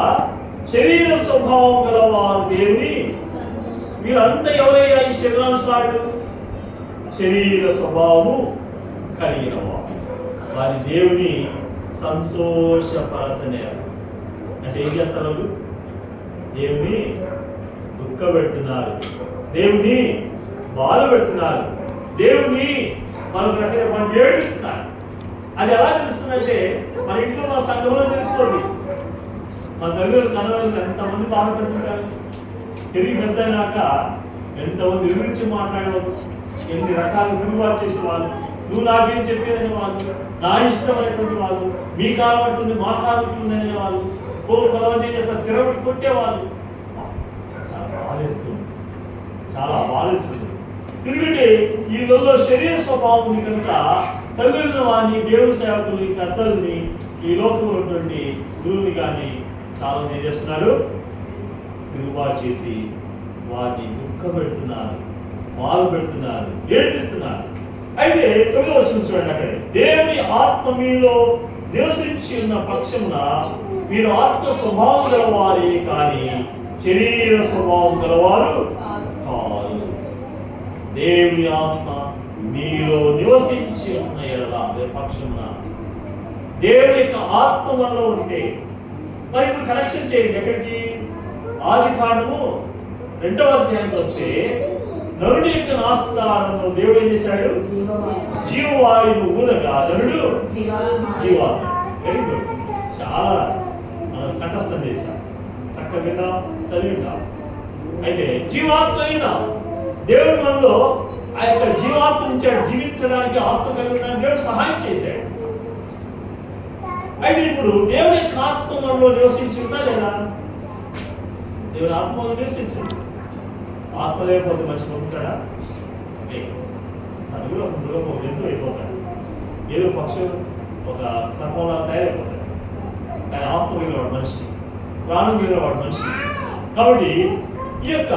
Speaker 1: శరీర స్వభావం గలవారు దేవుని, వీరంతా ఎవరయ్యా ఈ శరీరానుసారుడు? శరీర స్వభావము కలిగిన వారి దేవుని సంతోషపరచనేరు. అంటే ఏం చేస్తారు? దేవుని దుఃఖపెడుతున్నారు, దేవుని బాధ పెడుతున్నారు, దేవుని మనం ఏడిస్తున్నారు. అది ఎలా తెలుస్తుందంటే మన ఇంట్లో, మన సంఘంలో తెలుసుకోండి. మన దగ్గర కనవాళ్ళు ఎంతమంది బాధపడుతుంటారు. తిరిగి పెద్దయినాక ఎంతమంది గురించి మాట్లాడేవాళ్ళు, ఎన్ని రకాల గురువారు చేసేవాళ్ళు, నువ్వు నాకేం చెప్పేదనే వాళ్ళు, నా ఇష్టమైనటువంటి వాళ్ళు, మీ కాలబట్టుంది మా కాలబట్టుంది అనే వాళ్ళు, కొంతమంది ఏం చేస్తారు, తిరగబడి కొట్టేవాళ్ళు. చాలా బాధిస్తుంది. ఎందుకంటే ఈ రోజులో శరీర స్వభావం ఉంది కనుక తల్లులను వారిని, దేవుని సేవకుల్ని, పెద్దల్ని, ఈ లోకంలో ఉన్నటువంటి గురువుని కానీ చాలా ఏం చేస్తున్నారు, తిరుగుబాటు చేసి వారిని దుఃఖపెడుతున్నారు, బాధ పెడుతున్నారు, ఏడిపిస్తున్నారు. అయితే 9వ వచనం చూడండి, అక్కడ దేవుని ఆత్మ మీలో నివసించి ఉన్న పక్షమున మీరు ఆత్మ స్వభావం గలవారే కానీ శరీర స్వభావం గలవారు కాదు. దేవుని ఆత్మ మీలో నివసించి ఉన్న ఎడల పక్షమున దేవుని యొక్క ఆత్మ మనలో ఉంటే, మరి ఇప్పుడు కనెక్షన్ చేయండి ఎక్కడికి? ఆది కాండము 2వ అధ్యాయానికి వస్తే, నరుడి యొక్క నాస్కారంలో దేవుడు ఏం చేశాడు? జీవవాయువు ఊదగా నరుడు జీవాత్మ. వెరీ గుడ్, చాలా కంఠస్థం చేశాం, చక్కగా చదివింటాం. అయితే జీవాత్మ అయినా దేవుడు మనలో ఆ యొక్క జీవాత్మ ఉంచాడు, జీవించడానికి ఆత్మ కలిగిన దేవుడు సహాయం చేశాడు. అయితే ఇప్పుడు దేవుడి యొక్క ఆత్మ మనలో నివసించి ఉన్నా లేదా? దేవుడు ఆత్మలో నివసించింది. ఆత్మ లేకపోతే మనిషి పొందుతాడా? అది కూడా ఒక జంతువు అయిపోతాడు, ఏదో పక్షులు ఒక సర్పంలా తయారైపోతాడు. కానీ ఆత్మ కలిగినవాడు మనిషి, ప్రాణం కలిగినవాడు మనిషి. కాబట్టి ఈ యొక్క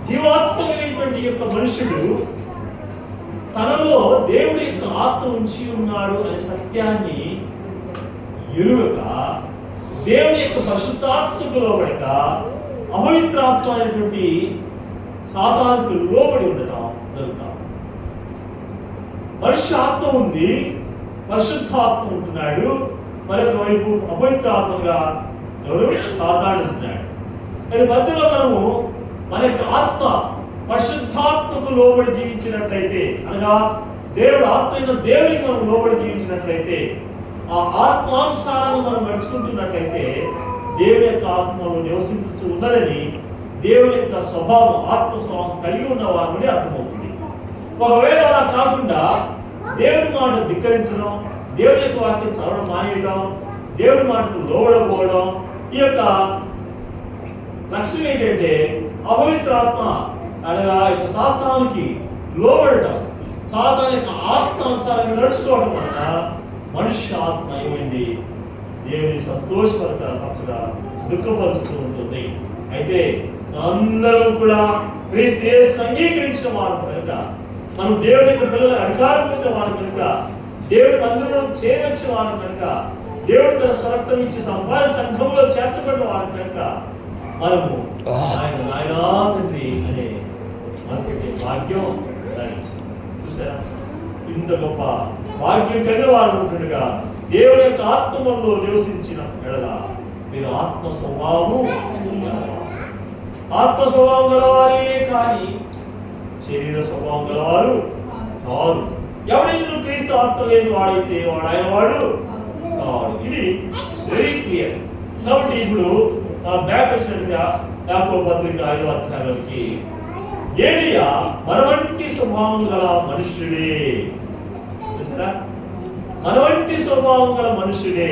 Speaker 1: జీవాత్మ కలిగినటువంటి ఈ యొక్క మనుషుడు తనలో దేవుడి యొక్క ఆత్మ ఉంచి ఉన్నాడు అనే సత్యాన్ని ఎరుగక, దేవుని యొక్క పరిశుద్ధాత్మకు లోబడక, అపవిత్రాత్మ అనేటువంటి సాతానుకు లోబడి ఉండటం జరుగుతాం. మనిషి ఆత్మ ఉంది, పరిశుద్ధాత్మ ఉంటున్నాడు, మరొక వైపు అపవిత్రాత్మగా ఎవరు? సాతాను ఉంటున్నాడు. అది మధ్యలో మనము మన యొక్క ఆత్మ పరిశుద్ధాత్మకు లోబడి జీవించినట్లయితే, అనగా దేవుడు ఆత్మ అయిన దేవునికి మనం లోబడి జీవించినట్లయితే, ఆ ఆత్మానుసారంగా మనం నడుచుకుంటున్నట్లయితే దేవుని యొక్క ఆత్మను నివసించుతూ ఉన్నదని దేవుని యొక్క స్వభావం, ఆత్మ స్వభావం కలిగి ఉన్న వారిని అర్థమవుతుంది. ఒకవేళ అలా కాకుండా దేవుని మాట ధిక్కరించడం, దేవుని యొక్క వాక్యం చదవడం మానేయడం, దేవుని మాటకు లోబడకపోవడం, ఈ యొక్క లక్ష్యం ఏంటంటే అపవిత్రాత్మ అనగా సాతానుకి లోబడటం, సాతాను యొక్క ఆత్మానుసారంగా నడుచుకోవడం వలన మనుష్య ఆత్మ ఏమైంది? దేవుని సంతోషపరచగా దుఃఖపరుస్తూ ఉంటుంది. అయితే అందరూ కూడా క్రీస్తు యేసును అంగీకరించిన వారు కనుక, మనం దేవుని యొక్క పిల్లల అధికారం పొందిన వారు కనుక, దేవుడి మందిరంలో చేరొచ్చిన వారు కనుక, దేవుడు తన స్వరక్తం ఇచ్చి సంపాద సంఘంలో చేర్చబడిన వారు కనుక, మనము ఆయన తండ్రి అనే మనకి భాగ్యం చూసారా? ఇంత గొప్ప భాగ్యం కలిగిన వారు ఉంటుండగా దేవుని యొక్క ఆత్మలో నివసించిన ఎడల మీరు ఆత్మ స్వభావము గలవారే కానీ శరీర స్వభావం గలవారు కాదు. ఎవడైనా క్రీస్తు ఆత్మ లేని వాడైతే వాడు ఆయన వాడు కాదు. ఇది వెరీ క్లియర్. కాబట్టి ఇప్పుడు బ్యాక్ వచ్చినట్టుగా యాకోబు పత్రిక 5వ అధ్యాయంలోకి, ఏలియా మన వంటి స్వభావం గల మనుష్యుడే. చూసారా? మన వంటి స్వభావం గల మనుష్యుడే,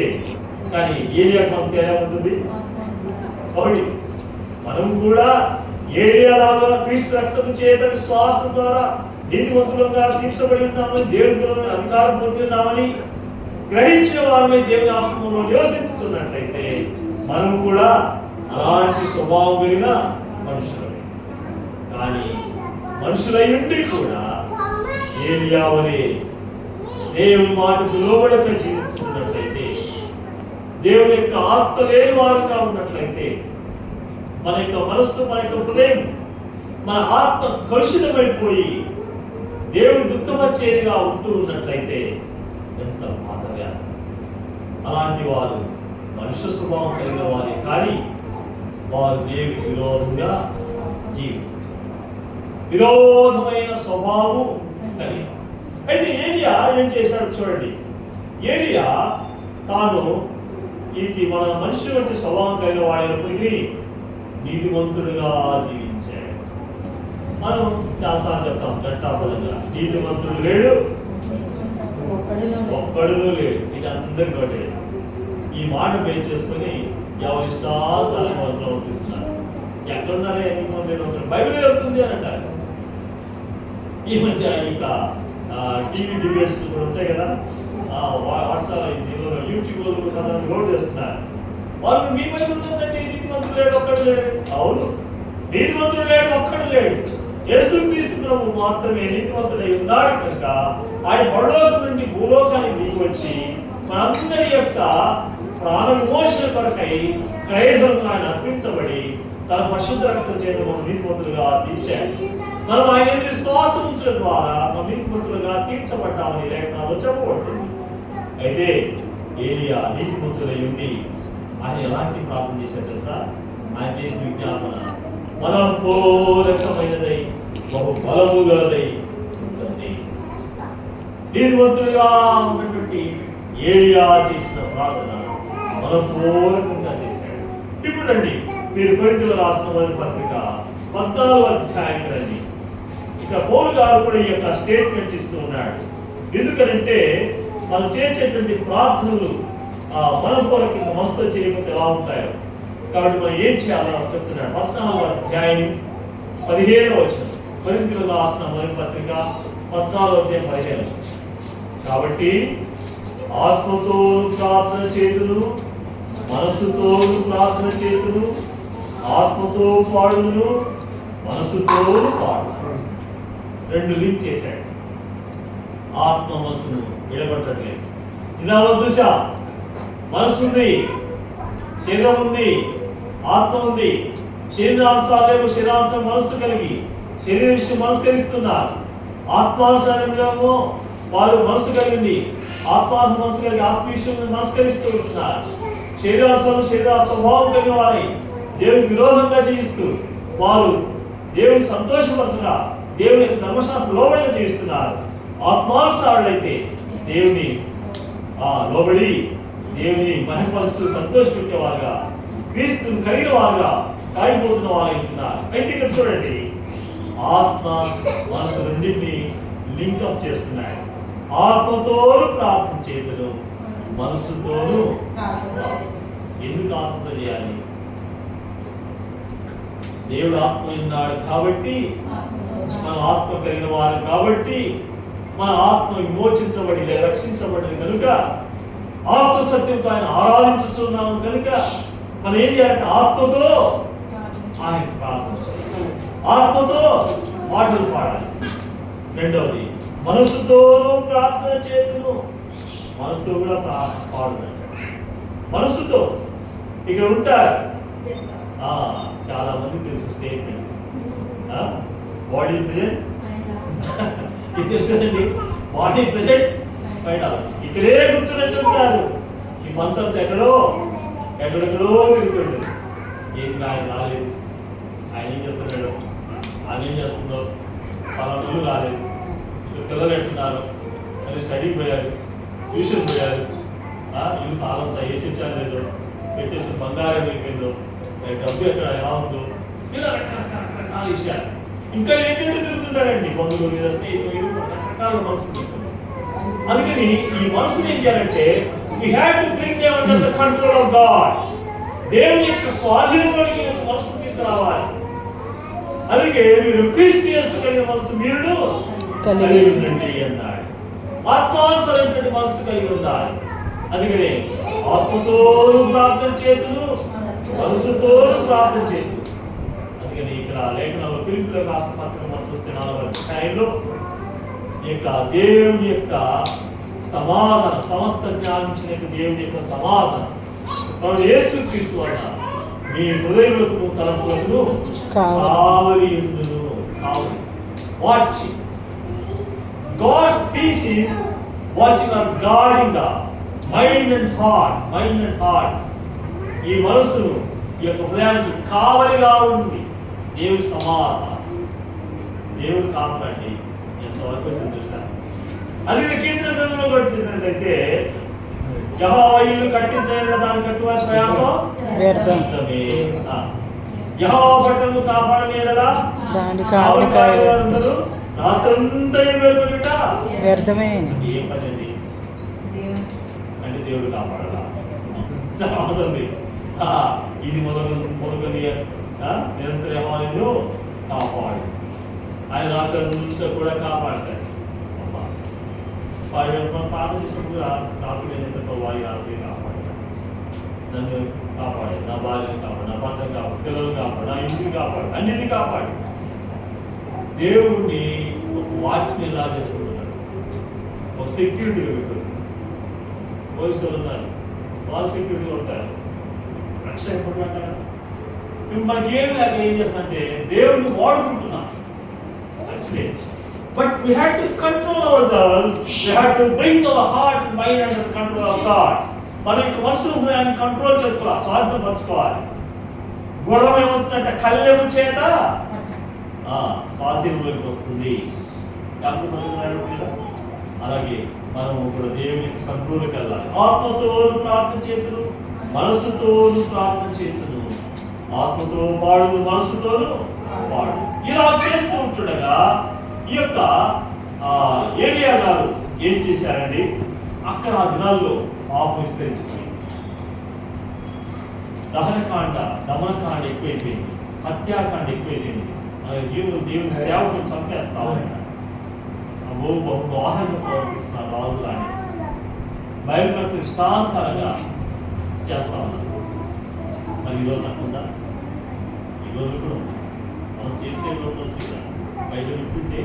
Speaker 1: కానీ ఏలియా కొంత ఎలా ఉంటుంది? కాబట్టి మనం కూడా ఏలియాలాగా క్రీస్తు రక్తము చేత విశ్వాసం ద్వారా నీతిమంతులుగా తీర్చబడి ఉన్నామని, దేవుని అధికారం పొందుతున్నామని గ్రహించిన వారిని దేవుని ఆత్మలో నివసిస్తున్నట్లయితే మనం కూడా అలాంటి స్వభావం కలిగిన మనుషులమే. కానీ మనుషులై ఉండి కూడా ఏలియా వలె దేవుని మాటకు లోబడక జీవిస్తున్నట్లయితే, దేవుని యొక్క ఆత్మ లేని వారుగా ఉన్నట్లయితే, మన యొక్క మనస్సు, మన యొక్క హృదయం, మన ఆత్మ కలుషితమైపోయి దేవుడు దుఃఖమచ్చేదిగా ఉంటూ ఉన్నట్లయితే ఎంత బాధగా. అలాంటి వారు మనుష్య స్వభావం కలిగిన వారే కానీ వారు దేవుడికి విరోధంగా జీవించారు, విరోధమైన స్వభావం కలిగి. అయితే ఏలియా ఏం చేశాడు చూడండి. ఏలియా తాను మన మనిషి వంటి స్వభావం కలిగిన వాడైనప్పటికీ నీతిమంతుడుగా జీవించాడు. మనం చాలాసార్లు చెప్తాం ఘంటాపదంగా, నీతిమంతుడు లేడు ఒక్కడు లేడు. ఇది అందరికీ ఒకటే. ఈ మాట బేస్ చేసుకుని ఎవరి ఇష్టాసారం వాళ్ళు ప్రవర్తిస్తున్నారు. ఎక్కడున్నారే నీతిమంతుడు? బైబిల్ చెప్తుంది అని అంటారు. ఈ మధ్య ఇంకా టీవీ డిబేట్స్ కూడా ఉంటాయి కదా, వాట్సాప్ యూట్యూబ్లో కూడా లోడ్ చేస్తున్నారు. వాళ్ళు మీ పైన ఉంటుందంటే నీతిమంతుడు లేడు ఒక్కడు లేడు. అవును, నీతిమంతుడు లేడు ఒక్కడు లేడు. యేసుక్రీస్తు ప్రభువు మాత్రమే నీతిమంతుడై ఉన్నాడు కనుక ఆయన పరలోకం నుండి భూలోకానికి దిగి వచ్చి మనందరి యొక్క ప్రాణ విమోచన కొరకై క్రయధనం ఆయన అర్పించబడి తన పరిశుద్ధ రక్తం చేత నీతిమంతులుగా తీర్చాడు. మనం ఆయన విశ్వాసం ఉంచడం ద్వారా మనం నీతిమంతులుగా తీర్చబడ్డామని లేఖనాల్లో చెప్పబడుతుంది. అయితే ఏలియా నీతిమంతులై ఉండి ఆయన ఎలాంటి ప్రార్థన చేశారు తెలుసా? ఆయన చేసిన విజ్ఞాపన మనపూరకమైనదై బహు బలము గలదై ఉంటుంది. నీతిమంతులుగా ఉన్నటువంటి ఏలియా చేసిన ప్రార్థన మనపూరకంగా చేశాడు. ఇప్పుడు రండి, మీరు కొరింథీయులకు రాసిన మొదటి పత్రిక 14వ అధ్యాయం రండి. ఇక పౌలు గారు కూడా ఈ యొక్క స్టేట్మెంట్ ఇస్తూ ఉన్నాడు. ఎందుకంటే మనం చేసేటువంటి ప్రార్థనలు మనపూర్వక మనసుతో చేయకపోతే ఎలా ఉంటాయో, కాబట్టి మనం ఏం చేయాలో చెప్తున్నాడు. 14వ అధ్యాయం 15వ వచనం, కొరింథీయులకు రాసిన మొదటి పత్రిక 14వ అధ్యాయం 15వ వచనం. కాబట్టి ఆత్మతో ప్రార్థన చేతులు, మనస్సుతో ప్రార్థన చేతులు, ఆత్మతో పాడును, మనసుతో పాడు. రెండు లింక్ చేశాడు. ఆత్మ మనసును విడగొట్టట్లేదు. ఇందాలో చూసా, మనసు ఉంది, శరీరం ఉంది, ఆత్మ ఉంది. శరీరానుసారేమో శరీరానుసారం మనస్సు కలిగి శరీర విషయం మనస్కరిస్తున్నారు. ఆత్మానుసారంలో వారు మనసు కలిగింది, ఆత్మాను మనసు కలిగి ఆత్మ విషయం మనస్కరిస్తూ ఉంటున్నారు. శరీరానుసారం శరీర స్వభావం కలిగిన వారి దేవునికి విరోధంగా జీవిస్తూ వారు దేవుని సంతోషపరచగా దేవుని ధర్మశాస్త్ర లోబడిగా జీవిస్తున్నారు. ఆత్మానుసారులైతే దేవుని లోబడి దేవుని మహిమపరుస్తూ సంతోషపెట్టేవారుగా, క్రీస్తుని కలిగిన వారుగా సాగిపోతున్న వారు అవుతున్నారు. అయితే ఇక్కడ చూడండి, ఆత్మ మనసు రెండింటినీ లింకప్ చేస్తున్నాయి. ఆత్మతోను ప్రార్థన చేయదు, మనసుతోను. ఎందుకు ఆత్మతో చేయాలి? దేవుడు ఆత్మ ఉన్నాడు కాబట్టి, మన ఆత్మ కలిగిన వారు కాబట్టి, మన ఆత్మ విమోచించబడి రక్షించబడింది కనుక, ఆత్మ సత్యంతో ఆయన ఆరాధించుతున్నాము కనుక మనం ఏం చేయాలంటే ఆత్మతో ఆయన ప్రార్థన చేయాలి, ఆత్మతో మాటలు పాడాలి. రెండవది, మనసుతోనూ ప్రార్థన చేతును, మనసుతో కూడా పాడుతాడు. మనసుతో ఇక్కడ ఉంటారు చాలా మంది తెలుసు స్టేట్మెంట్, బాడీ ప్రెజెంట్ ఇది తెలుసండి, బాడీ ప్రెజెంట్ బయట ఇక్కడే కూర్చున్నట్టు ఉంటారు. ఈ మనసు అంతా ఎక్కడెక్కడో తిరుగుతుంది. ఏం ఆయన రాలేదు, ఆయన ఏం చెప్తున్నాడు, ఆయన ఏం చేస్తుందో, చాలా రోజులు రాలేదు, పిల్లలు ఎట్టున్నారు, మళ్ళీ స్టడీకి పోయారు, ట్యూషన్ పోయారు, ఇల్లు తాళంతా వేసేసారు లేదో, పెట్టేసి బంగారం అయిపోయిందో, డబ్బు ఎక్కడ ఎలా ఉందో, ఇలా రకరకాల విషయాలు ఇంకా ఏంటంటే తిరుగుతుంటారండి. బంధువుల మీద, స్నేహితులు, రకరకాల మనసు తిరుగుతుంది. అందుకని ఈ మనసుని ఏం చేయాలంటే we have to bring them under the control of God. దేవుని యొక్క స్వాధీనంలోకి మనసు తీసుకురావాలి. అందుకే మీరు క్రీస్తు యేసు కలిగిన మనసు మీరు కలిగి ఉండండి అన్నాడు. ఆత్మానుసరైనటువంటి మనసు కలిగి ఉండాలి. అందుకని ఆత్మతో ప్రార్థన చేతులు, మనసుతో ప్రార్థన చేతులు. అందుకని ఇక్కడ లేఖనంలో ఫిలిప్పీయులకు రాసిన పత్రిక మనం చూస్తే 4వ అధ్యాయంలో ఇక దేవుని యొక్క సమాధానం, సమస్త జ్ఞానించిన దేవుని యొక్క సమాధానం మనం యేసుక్రీస్తు వలన మీ హృదయములకు తలంపులకు కావలి ఉండును. కావలి, watching. God's peace is watching or guarding the mind and heart. ఈ మనసును, ఈ యొక్క హృదయానికి కావలిగా ఉంది దేవుని సమాధానం. దేవుడు కాపాడండి ఎంతవరకు వచ్చింది చూసారు. అది కీర్తన గ్రంథంలో వచ్చినట్లయితే యెహోవా ఇల్లు కట్టించలేని దాని కట్టువ ప్రయాసం వ్యర్థమే. యెహోవా పట్టణము కాపాడనేలా దాని కావలికాయలందరూ రాత్రంతా మేలుకొనుట వ్యర్థమే. ఏం పని అది అంటే దేవుడు కాపాడాలా? ఇది మొదలుకొని నిరంతర యెహోవాను కాపాడు. ఆయన రాత్రంతా కూడా కాపాడతాడు. మనం ప్రార్థన చేసినప్పుడు రాత్రి వేసేసరికి వారి రాత్రి కాపాడు, నన్ను కాపాడు, నా భార్యను కాపాడు, నా భర్తను కాపాడు, పిల్లలు కాపాడు, నా ఇంటిని కాపాడు, అన్నింటినీ కాపాడు. దేవుడిని ఒక వాచ్మెన్ లా చేసుకుంటున్నాడు, ఒక సెక్యూరిటీగా పెట్టుకుంటున్నాడు. పోలీసులు ఉన్నారు, వాళ్ళు సెక్యూరిటీగా ఉంటారు, రక్షణ ఎప్పుడు మనకి ఏం లేక ఏం చేస్తానంటే దేవుడిని వాడుకుంటున్నాం. ఆలోచించలేదు. But we had to control our selves. We had to bring our heart and mind under control of God. మన యొక్క మనసు హృదయాన్ని కంట్రోల్ చేసుకోవాలి, స్వాధీనపరచుకోవాలి. గుర్రం ఏమవుతుందంటే కళ్ళెము చేత స్వాధీనంలోకి వస్తుంది. అలాగే మనం ఇప్పుడు దేవుని కంట్రోల్కి వెళ్ళాలి. ఆత్మతోను ప్రార్థన చేతులు, మనసుతోను ప్రార్థన చేతులు. ఆత్మతో పాడు, మనసుతోను పాడు. ఇలా చేస్తూ ఉంటుండగా ఈ యొక్క ఏలియా గారు ఏం చేశారండి, అక్కడ ఆ దినాల్లో పాపం విస్తరించిపోయింది. దమనకాండ ఎక్కువైపోయింది, హత్యాకాండ ఎక్కువైపోయింది. దేవుని సేవకులు చంపేస్తా ఉన్నారు. బహు ఆనందంగా ప్రవర్తిస్తున్నారు రాజులాని. బయలుపడితే ఇష్టానుసారంగా చేస్తా ఉన్నారు. మరి ఈరోజు అనుకుందా, ఈరోజు కూడా మనం చేసే రోజు బయట వింటుంటే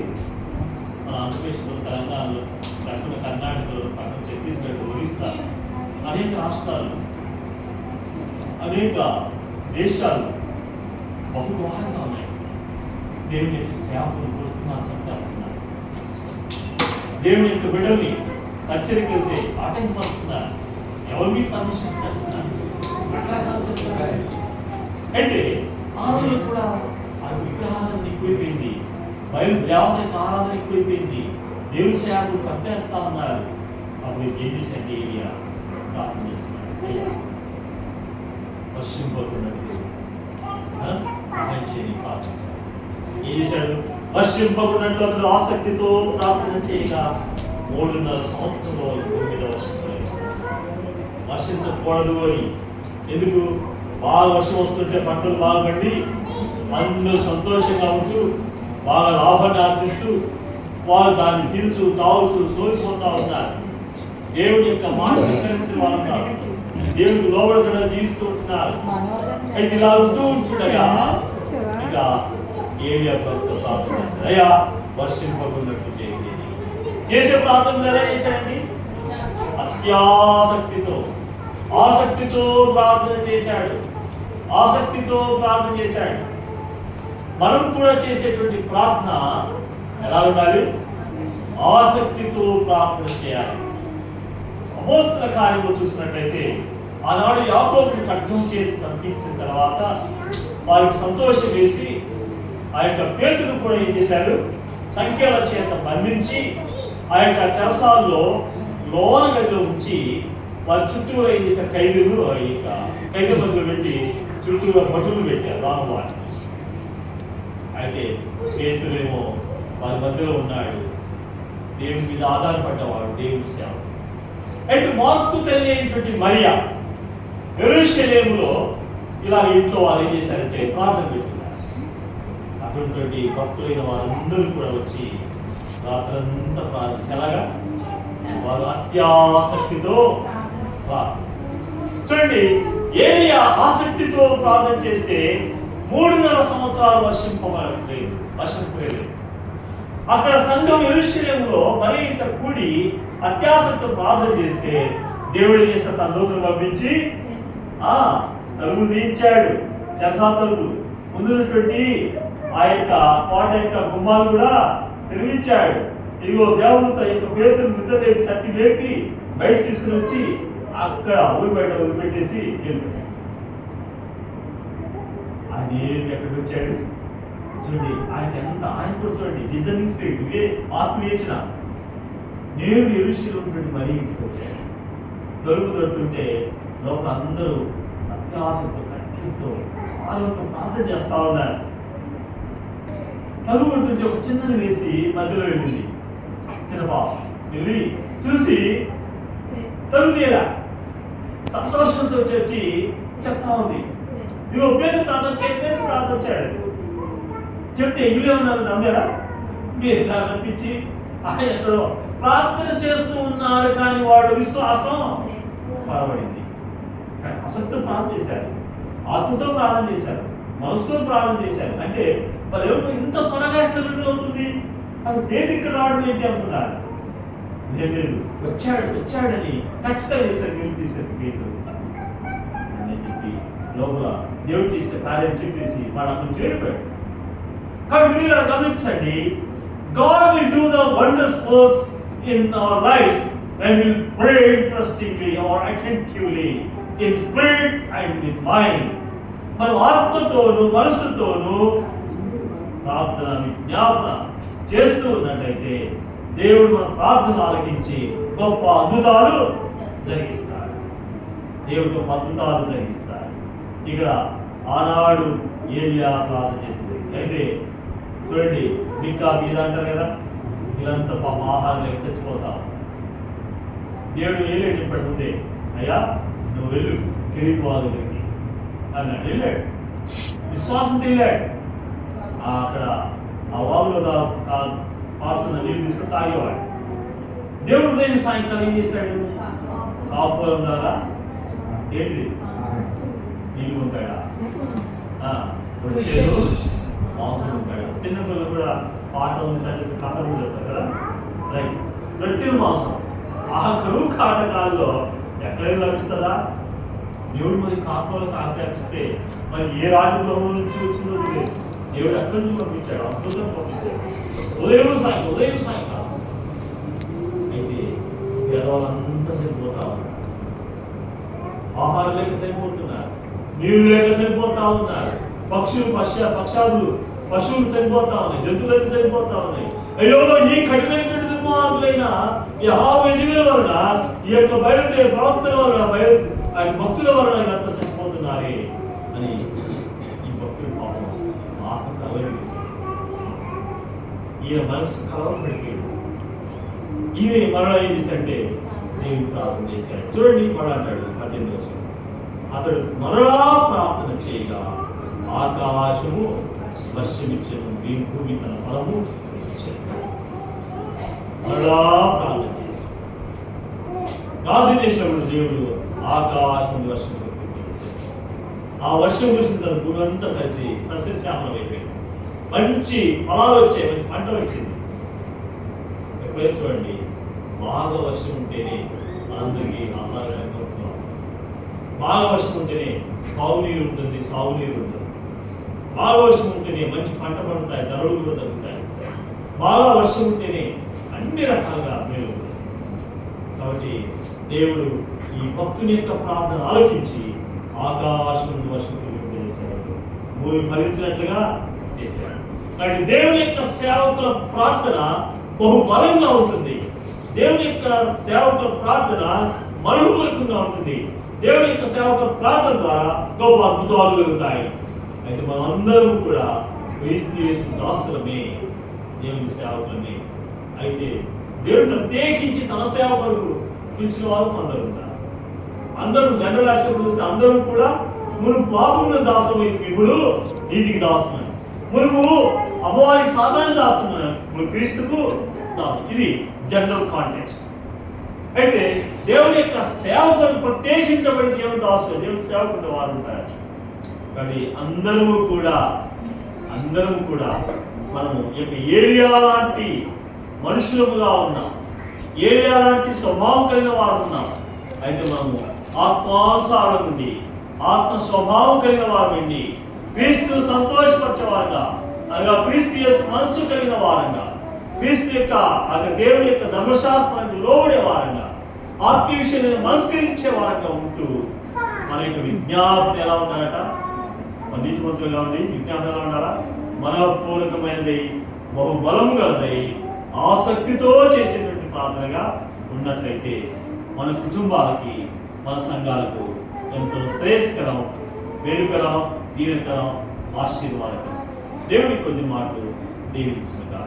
Speaker 1: మన ఆంధ్రప్రదేశ్లో, తెలంగాణలో, లేకపోతే కర్ణాటకలో, పక్కన ఛత్తీస్గఢ్, ఒరిస్సా, అనేక రాష్ట్రాలు, అనేక దేశాలు బహుఘోరంగా ఉన్నాయి. దేవుని యొక్క సేవకులు కొడుతున్నారు, చంపేస్తున్నారు. దేవుని యొక్క బిడ్డల్ని హెచ్చరిక వెళ్తే ఆటంకపరుస్తున్నారు. ఎవరు మీ పర్మిషన్ రకరకాలు చేస్తున్నారు. అయితే ఆ రోజు కూడా ఆ విగ్రహాలను ఎక్కువైపోయింది, బయలు దేవత యొక్క ఆరాధన ఎక్కువైపోయింది, దేవుని సేవకులు చంపేస్తా ఉన్నారు. అప్పుడు ఏం చేశారంటే ఏరియా ప్రార్థన చేస్తున్నారు, వర్షింపకున్నట్టు సహాయం చేయని ప్రార్థించారు. ఏం చేశాడు, వర్షింపకున్నట్లు అతడు ఆసక్తితో ప్రార్థన చేయగా 3.5 సంవత్సరంలో 9వ వర్షంలో వర్షించకూడదు అని. ఎందుకు? బాగా వర్షం వస్తుంటే పంటలు బాగా పండి అందరూ సంతోషంగా ఉంటూ బాగా లాభాన్ని ఆర్జిస్తూ వారు దాన్ని తిరుచు తాగుతూ సోలిపోతా ఉన్నారు. దేవుడి యొక్క మాట వికరించిన వాళ్ళు కాదు, దేవుడికి లోబడకుండా జీవిస్తూ ఉంటున్నారు. అయితే ఇలా ఉంటూ ఉంటుండగా ఇక ఏలియా ప్రార్థన చేశారు, అయ్యా వర్షింపకున్నట్టు చేయండి. చేసే ప్రార్థన ఎలా చేశాడండి? అత్యాసక్తితో, ఆసక్తితో ప్రార్థన చేశాడు. ఆసక్తితో ప్రార్థన చేశాడు. మనం కూడా చేసేటువంటి ప్రార్థన ఎలా ఉండాలి? ఆసక్తితో ప్రార్థన చేయాలి. అపోస్తల కార్యము చూసినట్లయితే ఆనాడు యాకోబును ఖడ్గం చేసి చంపించిన తర్వాత వారికి సంతోషం వేసి ఆ యొక్క పేతురు కూడా ఏం చేశారు, సంఖ్యల చేత బంధించి ఆ యొక్క చెరసాల్లో లోన గదిలో ఉంచి వారి చుట్టూ ఏం చేశారు, ఖైదీలు ఖైదీ మధ్యలో పెట్టి చుట్టూగా భటులు పెట్టారు రామవారి. అయితే పేతురేమో వారి మధ్యలో ఉన్నాడు, దేవుని మీద ఆధారపడ్డవాడు, దేవుని సేవ. అయితే మార్కు తల్లి అయినటువంటి మరియా యెరూషలేములో ఇలా ఇంట్లో వారు ఏం చేశారంటే ప్రార్థన పెట్టుకున్నారు. అటువంటి భక్తులైన వారందరూ కూడా వచ్చి రాత్రంతా ప్రార్థించి ఎలాగా వారు అత్యాసక్తితో ప్రార్థన. చూడండి, ఏలియా ఆసక్తితో ప్రార్థన చేస్తే 3.5 సంవత్సరాలు వర్షింపలేదు. అక్కడ సంఘం యెరూషలేములో మరి ఇంత కూడి అత్యాసక్తితో ప్రార్థన చేస్తే దేవుడు చేసిన తన దూతను పంపించి తలుపు తీయించాడు. చెరసా తలుపు ముందు పెట్టి ఆ యొక్క కోట యొక్క గుమ్మాలు కూడా తెరిపించాడు. ఇదిగో దేవుడితో యొక్క పేతురు నిద్ర లేపి తట్టి లేపి బయట తీసుకుని వచ్చి అక్కడ ఊరి బయట వదిలిపెట్టేసి వెళ్ళిపోయాడు. ఆయన ఏమి ఎక్కడికి వచ్చాడు చూడండి, ఆయన కూడా చూడండి డిజైనింగ్ స్పిరిట్, ఇవే ఆత్మీయచన. నేను యెరూషలేము మరీ ఇంటికి వచ్చాడు. తలుపు దొరుకుతుంటే లోపల అందరూ అత్యాసతో కన్నీటితో ఆలోచన ప్రార్థన చేస్తా ఉన్నారు. తలుపు కొడుతుంటే ఒక చిన్నది వేసి మధ్యలో వెళ్ళింది. చిన్న పాప వెళ్ళి చూసి తలుపు తీయలా, సంతోషంతో వచ్చి చెప్తా ఉంది, ఇదిగో పేరు ప్రార్థన వచ్చాడు. చెప్తే ఇల్లేమన్నారు, నమ్మారా? మీరు ఇలా నమ్మించి ఆయన ఎక్కడో ప్రార్థన చేస్తూ ఉన్నారు, కానీ వాడు విశ్వాసం పరబడింది. అసక్తో ప్రార్థన చేశారు, ఆత్మతో ప్రార్థన చేశారు, మనసుతో ప్రార్థన చేశారు. అంటే వాళ్ళు ఎవరు ఇంత త్వరగా ఎట్లా విడుదలవుతుంది? అది పేరు ఇక్కడ రావడం ఏంటి అనుకున్నారు. లేదు, వచ్చాడని ఖచ్చితంగా చేశారు. వీళ్ళు తీశారు పేరు అని చెప్పి లోపల దేవుడు చేసే కార్యం చెప్పేసి వాడు అక్కడ చేరిపోయాడు. కాబట్టి మీరు గమనించండి, God will do the wondrous works in our lives when we pray interestingly or attentively in spirit and in mind. మనం ఆత్మతోను మనసుతోను ప్రార్థన విజ్ఞాపన చేస్తూ ఉన్నట్లయితే దేవుడు మన ప్రార్థన ఆలకించి గొప్ప అద్భుతాలు జరిగిస్తాడు. దేవుడు గొప్ప అద్భుతాలు జరిగిస్తాడు. ఇక్కడ ఆనాడు ఏలియా ప్రార్థన చేసింది. అయితే చూడండి, ఇంకా మీద అంటారు కదా, వీళ్ళంతా పాప ఆహారం లేక చచ్చిపోతాం. దేవుడు ఏలియా చెప్పాడు ముందే, అయ్యా నువ్వు వెళ్ళు కెరీర్ వాళ్ళ దగ్గరికి అన్నాడు. వెళ్ళాడు, విశ్వాసం వెళ్ళాడు. అక్కడ ఆ వాగులో పారుతున్న నీళ్ళు తీసుకుని తాగేవాడు. దేవుడు ఉదయం సాయంకాలం ఏం చేశాడు? కాపురం ద్వారా ఏంటి నీళ్ళు ఉంటాడా, రొట్టెలు మాంసం ఉంటాడు. చిన్నపిల్లలు కూడా పాట ఉంది సరే కథలు కూడా చెప్తారు కదా, రైట్. రొట్టెలు మాంసం ఆ కరువు కాటకాల్లో ఎక్కడైనా లభిస్తుందా? దేవుడు మరి కాపులకు ఆజ్ఞాపిస్తే మరి ఏ రాజగృహం నుంచి వచ్చిందో తెలియదు. దేవుడు ఎక్కడి నుంచి పంపించాడు? అద్భుతం పంపించాడు. ఉదయం సాయంకాలం. అయితే పేదవాళ్ళంతా చనిపోతా ఉన్నారు, ఆహారం లేక చనిపోతున్నారు, నీళ్ళు లేక చనిపోతా ఉన్నారు, పశువులు చనిపోతా ఉన్నాయి, జంతువులన్నీ చనిపోతా ఉన్నాయి. అయ్యో ఈ కఠినమైన దుర్మార్గులైన యెహోవా యెజ్రెయేలు వలన, ఈ యొక్క బయలుదేరే ప్రవక్తల వలన, భక్తుల వలన ఇదంతా చనిపోతున్నారే అని ఈ భక్తులు పాపం ఆత్మ కలవలేదు. ఈయన మనసు కలవబడిపోయాడు. ఈయన మరణ ఏం చేశాడంటే దేవుని ప్రార్థన చేశాడు. చూడండి మరణ అంటాడు 18వ వచనం, అతడు మరలా ప్రార్థన చేయగా ఆకాశము వర్షమిచ్చను, భూమి తన ఫలము ఇచ్చాడు. మరలా ప్రార్థన చేశాడు. ప్రార్థన చేసినప్పుడు దేవుడు ఆకాశం వర్షం కురిపించాడు. ఆ వర్షం కురిసిన తర్వాత భూమి అంతా కలిసి సస్యశ్యామలం అయిపోయింది. మంచి ఫలాలు వచ్చాయి, మంచి పంట వచ్చింది. ఎప్పుడైతే చూడండి, బాగా వర్షం ఉంటేనే మనందరికీ ఆహారం కోరుతున్నాం. బాగా వర్షం ఉంటేనే సాగునీరు ఉంటుంది, సాగునీరు ఉంటుంది. బాగా వర్షం ఉంటేనే మంచి పంట పండుతాయి, ధరలు కూడా తగ్గుతాయి. బాగా వర్షం ఉంటేనే అన్ని రకాలుగా మేలు. కాబట్టి దేవుడు ఈ భక్తుని యొక్క ప్రార్థన ఆలోచించి ఆకాశం నుండి వర్షం కురిపించేశాడు, భూమి ఫలించినట్లుగా చేశాడు. కాబట్టి దేవుని యొక్క సేవకుల ప్రార్థన బహుబలంగా ఉంటుంది. దేవుని యొక్క సేవకుల ప్రార్థన మనోహరంగా ఉంటుంది. దేవుని యొక్క సేవకుల ప్రార్థన ద్వారా గొప్ప అద్భుతాలు జరుగుతాయి. అయితే మనం అందరం కూడా క్రీస్తు యేసు దాసులమే, దేవుని సేవకులమే. అయితే దేవుడు ప్రత్యేకించి తన సేవకులకు పిలిచిన వారు కొందరు ఉంటారు. అందరూ జనరల్ ఆస్ట్రల్ చూస్తే అందరూ కూడా మును పాపమున దాసమైతే ఇప్పుడు నీతికి దాసుమని, మునుపు అపవాదికి సాధారణ దాసుమని, మన క్రీస్తుకు దాసు. ఇది జనరల్ కాంటెక్స్ట్. అయితే దేవుని యొక్క సేవకులు ప్రత్యేకించబడి దేవుని దాసులు, దేవుని సేవకులు వారు ఉంటారు. కానీ అందరము కూడా మనము ఈ యొక్క ఏలియా లాంటి మనుషులముగా ఉన్నాం, ఏలియా లాంటి స్వభావం కలిగిన వారు ఉన్నాం. అయితే మనము ఆత్మానుసారం నుండి, ఆత్మ స్వభావం కలిగిన వారు నుండి, క్రీస్తును సంతోషపరచేవారుగా, అనగా క్రీస్తు యొక్క మనస్సు కలిగిన వారంగా, క్రీస్తు యొక్క దేవుని యొక్క ధర్మశాస్త్రానికి లోబడే వారంగా, ఆత్మీయ విషయాన్ని మనస్కరించే వారంగా ఉంటూ మన యొక్క విజ్ఞాపన ఎలా ఉన్నారట? మన నీతిమంతులు ఎలా ఉండి విజ్ఞాపన ఎలా ఉండాలా? మనపూర్వకమైనది, బహుబలము గలదై, ఆసక్తితో చేసేటువంటి ప్రార్థనగా ఉన్నట్లయితే మన కుటుంబాలకి, మన సంఘాలకు ఎంతో శ్రేయస్కరం, వేడుకరం, దీవెనకరం, ఆశీర్వాదకరం. దేవుడి కొద్ది మాటలు దీవించుగా.